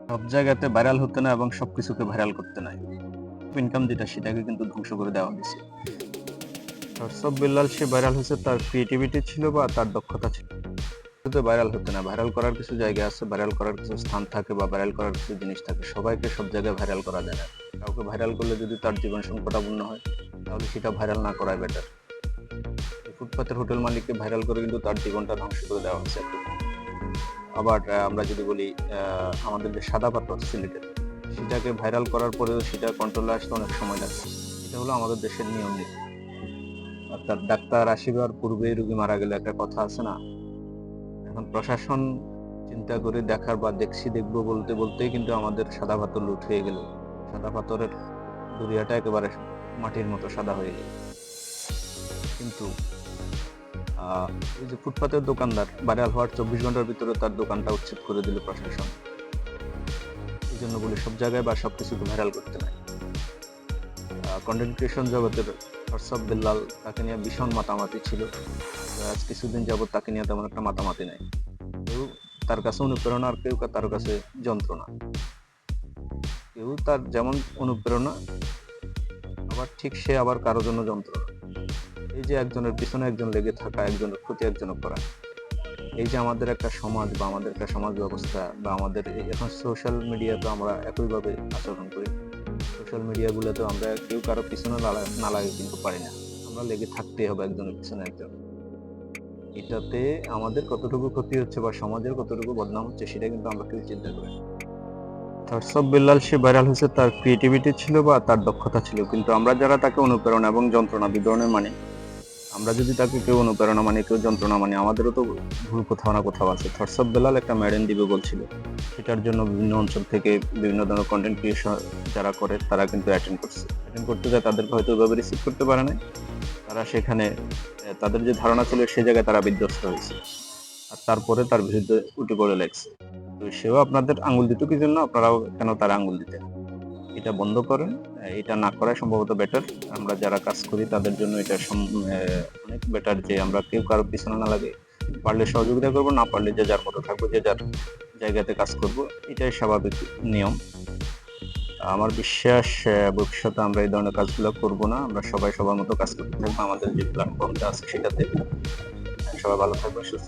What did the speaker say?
সব জায়গাতে ভাইরাল হতে না এবং সবকিছুকে ভাইরাল করতে নাই। ইনকাম যেটা সেটাকে কিন্তু ধ্বংস করে দেওয়া হয়েছে। হোয়াটসঅ্যাপ বিল্লাল সে ভাইরাল হয়েছে তার ক্রিয়েটিভিটি ছিল বা তার দক্ষতা ছিল। শুধু ভাইরাল হতে না, ভাইরাল করার কিছু জায়গা আছে, ভাইরাল করার কিছু স্থান থাকে বা ভাইরাল করার কিছু জিনিস থাকে। সবাইকে সব জায়গায় ভাইরাল করা যায় না। কাউকে ভাইরাল করলে যদি তার জীবন সংকটাপন্ন হয় তাহলে সেটা ভাইরাল না করাই বেটার। ফুটপাতের হোটেল মালিককে ভাইরাল করে কিন্তু তার জীবনটা ধ্বংস করে দেওয়া হয়েছে। আবার আমরা যদি বলি আমাদের যে সাদা পাথর সিলেটের, সেটাকে ভাইরাল করার পরেও সেটা কন্ট্রোলে আসতে অনেক সময় লাগে। এটা হলো আমাদের দেশের নিয়ম নীতি। অর্থাৎ ডাক্তার আসিবার পূর্বেই রোগী মারা গেলে একটা কথা আছে না? এখন প্রশাসন চিন্তা করে দেখার বা দেখবো বলতে বলতেই কিন্তু আমাদের সাদা পাথর লুট হয়ে গেল। সাদা পাথরের দরিয়াটা একেবারে মাটির মতো সাদা হয়ে গেল। কিন্তু এই যে ফুটপাতের দোকানদার ভাইরাল হওয়ার 24 ঘন্টার ভিতরে তার দোকানটা উচ্ছেদ করে দিল প্রশাসন। এই জন্য বলি সব জায়গায় বা সবকিছুকে ভাইরাল করতে নাই। কন্টেন্ট ক্রিয়েশন জগতের হোয়াটসঅ্যাপ বিল্লাল, তাকে নিয়ে ভীষণ মাতামাতি ছিল। আজ কিছুদিন যাবত তাকে নিয়ে তেমন একটা মাতামাতি নাই। কেউ তার কাছে অনুপ্রেরণা আর কেউ তার কাছে যন্ত্রণা। কেউ তার যেমন অনুপ্রেরণা, আবার ঠিক সে আবার কারো জন্য যন্ত্রণা। এই যে একজনের পিছনে একজন লেগে থাকা, একজনের ক্ষতি একজনের করা, এই যে আমাদের একটা সমাজ বা আমাদের একটা সমাজ ব্যবস্থা বা আমাদের এখন সোশ্যাল মিডিয়াতে আমরা একইভাবে আচরণ করি। সোশ্যাল মিডিয়াগুলোতে আমরা কেউ কারো পিছনে না লাগে কিন্তু পারি না। আমরা লেগে থাকতেই হবে একজনের পিছনে একজন। এটাতে আমাদের কতটুকু ক্ষতি হচ্ছে বা সমাজের কতটুকু বদনাম হচ্ছে সেটা কিন্তু আমরা কেউ চিন্তা করি না। হোয়াটসঅ্যাপ বিল্লাল সে ভাইরাল হয়েছে তার ক্রিয়েটিভিটি ছিল বা তার দক্ষতা ছিল, কিন্তু আমরা যারা তাকে অনুপ্রেরণা এবং যন্ত্রণা দুই ধরনের মানি। আমরা যদি তাকে কেউ অনুপ্রেরণা মানি, কেউ যন্ত্রণা মানি, আমাদেরও তো ভুল কোথাও না কোথাও আছে। হোয়াটসঅ্যাপ বেলাল একটা ম্যাডেন দিবে বলছিল, সেটার জন্য বিভিন্ন অঞ্চল থেকে বিভিন্ন ধরনের কন্টেন্ট ক্রিয়েশন যারা করে তারা কিন্তু অ্যাটেন্ড করতে যায়, তাদেরকে হয়তো ওইভাবে রিসিভ করতে পারে না। তারা সেখানে তাদের যে ধারণা ছিল সে জায়গায় তারা বিধ্বস্ত হয়েছে, আর তারপরে তার বিরুদ্ধে উঠে পড়ে লাগছে। তো সেও আপনাদের আঙ্গুল দিত কি জন্য, আপনারাও কেন তার আঙ্গুল দিতেন? এটা বন্ধ করেন। এটা না করাই সম্ভবত বেটার। আমরা যারা কাজ করি তাদের জন্য এটা অনেক বেটার যে আমরা কেউ কারো পিছনে না লাগে। পারলে সহযোগিতা করবো, না পারলে যে যার মতো থাকবো, যে যার জায়গাতে কাজ করব। এটাই স্বাভাবিক নিয়ম। আমার বিশ্বাস ভবিষ্যতে আমরা এই ধরনের কাজগুলো করব না। আমরা সবাই সবার মতো কাজ করতে থাকবো আমাদের যে প্ল্যাটফর্মটা আছে সেটাতে। সবাই ভালো থাকবেন, সুস্থ